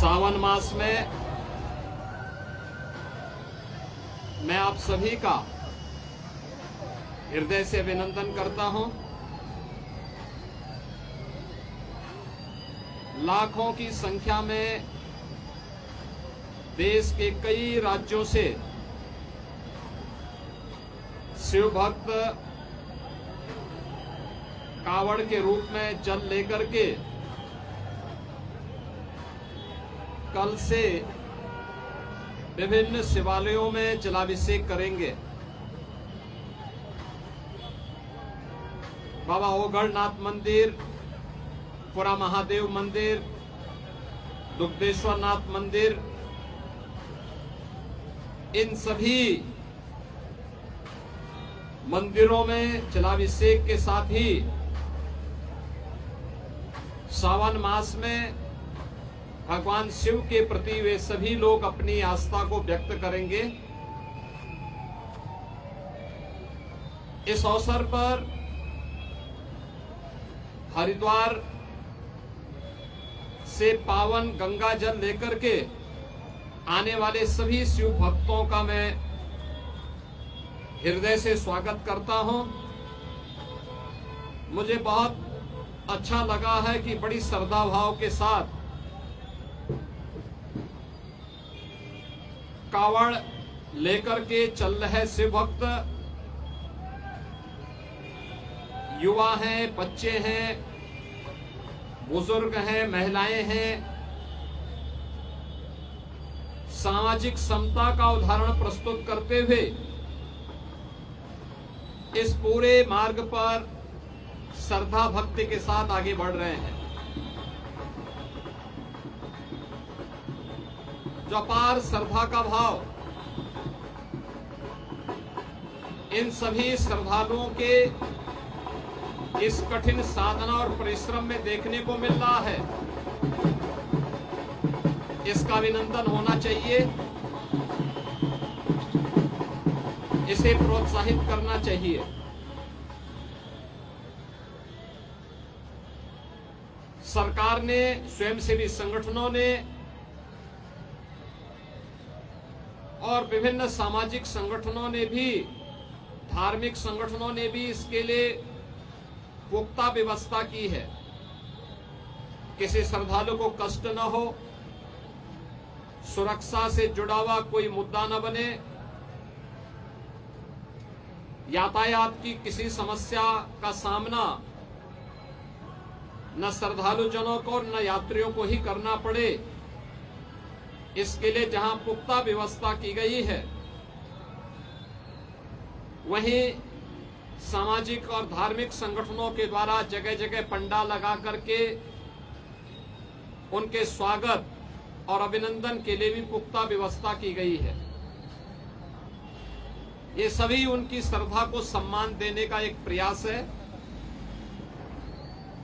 सावन मास में मैं आप सभी का हृदय से अभिनंदन करता हूं। लाखों की संख्या में देश के कई राज्यों से शिव भक्त कावड़ के रूप में जल लेकर के कल से विभिन्न शिवालयों में जलाभिषेक करेंगे। बाबा ओगढ़नाथ मंदिर, पुरा महादेव मंदिर, दुग्धेश्वर नाथ मंदिर, इन सभी मंदिरों में जलाभिषेक के साथ ही सावन मास में भगवान शिव के प्रति वे सभी लोग अपनी आस्था को व्यक्त करेंगे। इस अवसर पर हरिद्वार से पावन गंगा जल लेकर के आने वाले सभी शिव भक्तों का मैं हृदय से स्वागत करता हूं। मुझे बहुत अच्छा लगा है कि बड़ी श्रद्धा भाव के साथ कावड़ लेकर के चल रहे शिव भक्त युवा हैं, बच्चे हैं, बुजुर्ग हैं, महिलाएं हैं। सामाजिक समता का उदाहरण प्रस्तुत करते हुए इस पूरे मार्ग पर श्रद्धा भक्ति के साथ आगे बढ़ रहे हैं। जो अपार श्रद्धा का भाव इन सभी श्रद्धालुओं के इस कठिन साधना और परिश्रम में देखने को मिल रहा है, इसका अभिनंदन होना चाहिए। इसे प्रोत्साहित करना चाहिए। सरकार ने, स्वयंसेवी संगठनों ने और विभिन्न सामाजिक संगठनों ने भी, धार्मिक संगठनों ने भी इसके लिए पुख्ता व्यवस्था की है। किसी श्रद्धालु को कष्ट न हो, सुरक्षा से जुड़ा हुआ कोई मुद्दा न बने, यातायात की किसी समस्या का सामना न श्रद्धालु जनों को न यात्रियों को ही करना पड़े, इसके लिए जहां पुख्ता व्यवस्था की गई है, वहीं सामाजिक और धार्मिक संगठनों के द्वारा जगह जगह पंडाल लगा करके उनके स्वागत और अभिनंदन के लिए भी पुख्ता व्यवस्था की गई है। ये सभी उनकी श्रद्धा को सम्मान देने का एक प्रयास है।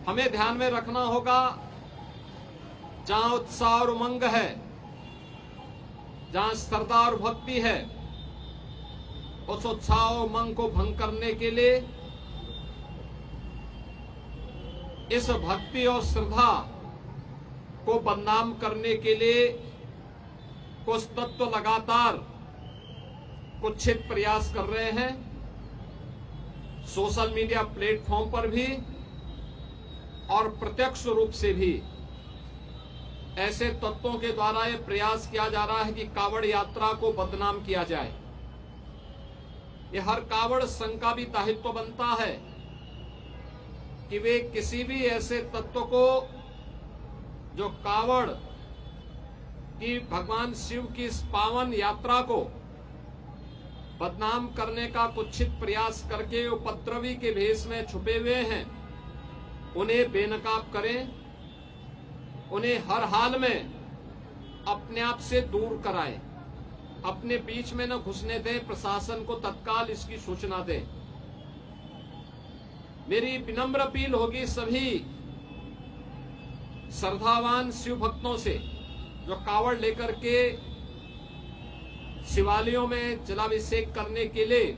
हमें ध्यान में रखना होगा, जहां उत्साह और उमंग है, जहां श्रद्धा और भक्ति है, उस उत्साह और उमंग को भंग करने के लिए, इस भक्ति और श्रद्धा को बदनाम करने के लिए कुछ तत्व लगातार कुत्सित प्रयास कर रहे हैं। सोशल मीडिया प्लेटफॉर्म पर भी और प्रत्यक्ष रूप से भी ऐसे तत्वों के द्वारा यह प्रयास किया जा रहा है कि कावड़ यात्रा को बदनाम किया जाए। ये हर कावड़ संघ का भी दायित्व बनता है कि वे किसी भी ऐसे तत्व को जो कावड़ की, भगवान शिव की इस पावन यात्रा को बदनाम करने का कुत्सित प्रयास करके उपद्रवी के भेष में छुपे हुए हैं, उन्हें बेनकाब करें, उन्हें हर हाल में अपने आप से दूर कराएं, अपने बीच में न घुसने दें, प्रशासन को तत्काल इसकी सूचना दें। मेरी विनम्र अपील होगी सभी श्रद्धावान शिव भक्तों से जो कावड़ लेकर के शिवालयों में जलाभिषेक करने के लिए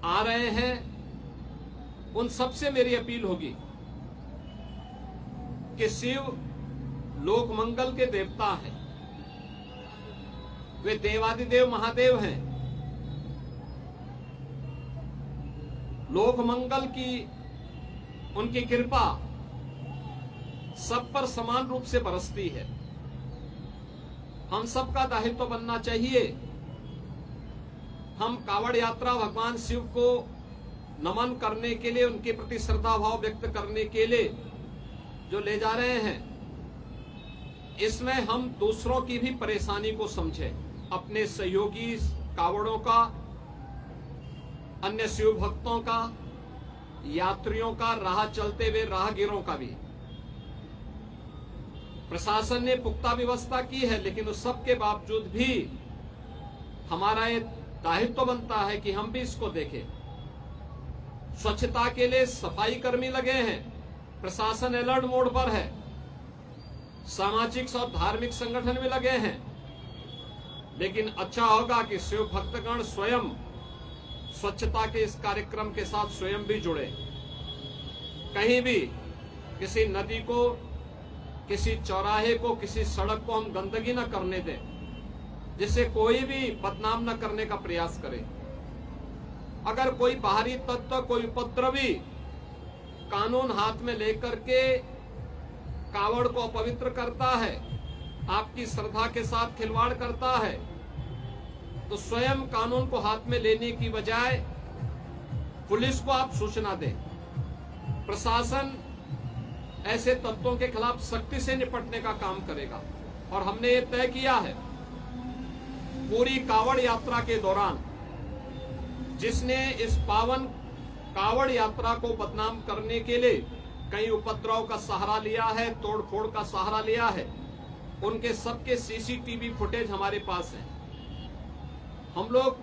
आ रहे हैं, उन सबसे मेरी अपील होगी कि शिव लोक मंगल के देवता हैं, वे देवादिदेव महादेव हैं। लोक मंगल की उनकी कृपा सब पर समान रूप से बरसती है। हम सबका दायित्व बनना चाहिए, हम कावड़ यात्रा भगवान शिव को नमन करने के लिए, उनके प्रति श्रद्धा भाव व्यक्त करने के लिए जो ले जा रहे हैं, इसमें हम दूसरों की भी परेशानी को समझें, अपने सहयोगी कावड़ों का, अन्य शिव भक्तों का, यात्रियों का, राह चलते हुए राहगीरों का भी। प्रशासन ने पुख्ता व्यवस्था की है, लेकिन उस सब के बावजूद भी हमारा ये दायित्व बनता है कि हम भी इसको देखें। स्वच्छता के लिए सफाई कर्मी लगे हैं, प्रशासन अलर्ट मोड पर है, सामाजिक और धार्मिक संगठन भी लगे हैं, लेकिन अच्छा होगा कि शिव भक्तगण स्वयं स्वच्छता के इस कार्यक्रम के साथ स्वयं भी जुड़े। कहीं भी किसी नदी को, किसी चौराहे को, किसी सड़क को हम गंदगी न करने दें, जिससे कोई भी बदनाम न करने का प्रयास करे। अगर कोई बाहरी तत्व, कोई उपद्रवी कानून हाथ में लेकर के कावड़ को अपवित्र करता है, आपकी श्रद्धा के साथ खिलवाड़ करता है, तो स्वयं कानून को हाथ में लेने की बजाय पुलिस को आप सूचना दें। प्रशासन ऐसे तत्वों के खिलाफ सख्ती से निपटने का काम करेगा। और हमने ये तय किया है, पूरी कावड़ यात्रा के दौरान जिसने इस पावन कावड़ यात्रा को बदनाम करने के लिए कई उपद्रव का सहारा लिया है, तोड़फोड़ का सहारा लिया है, उनके सबके सीसीटीवी फुटेज हमारे पास है। हम लोग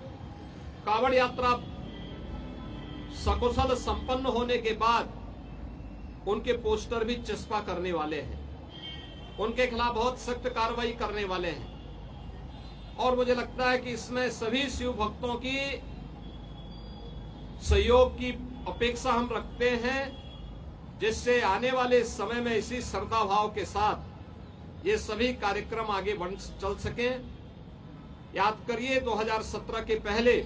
कावड़ यात्रा सकुशल संपन्न होने के बाद उनके पोस्टर भी चस्पा करने वाले हैं, उनके खिलाफ बहुत सख्त कार्रवाई करने वाले हैं। और मुझे लगता है कि इसमें सभी शिव भक्तों की सहयोग की अपेक्षा हम रखते हैं, जिससे आने वाले समय में इसी श्रद्धा भाव के साथ ये सभी कार्यक्रम आगे बढ़ चल सकें। याद करिए 2017 के पहले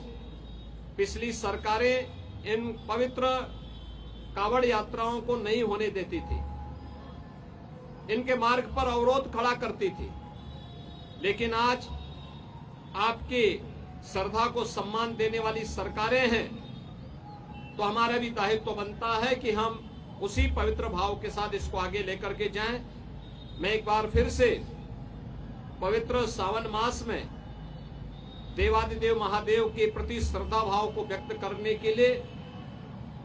पिछली सरकारें इन पवित्र कावड़ यात्राओं को नहीं होने देती थी, इनके मार्ग पर अवरोध खड़ा करती थी। लेकिन आज आपकी श्रद्धा को सम्मान देने वाली सरकारें हैं, तो हमारा भी दायित्व बनता है कि हम उसी पवित्र भाव के साथ इसको आगे लेकर के जाएं। मैं एक बार फिर से पवित्र सावन मास में देवादिदेव महादेव के प्रति श्रद्धा भाव को व्यक्त करने के लिए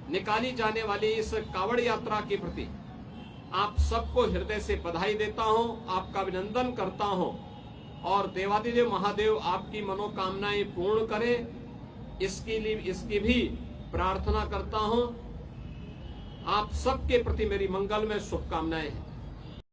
निकाली जाने वाली इस कावड़ यात्रा के प्रति आप सबको हृदय से बधाई देता हूं, आपका अभिनंदन करता हूं, और देवादिदेव महादेव आपकी मनोकामनाएं पूर्ण करें, इसकी भी प्रार्थना करता हूं। आप सबके प्रति मेरी मंगलमय शुभकामनाएं हैं।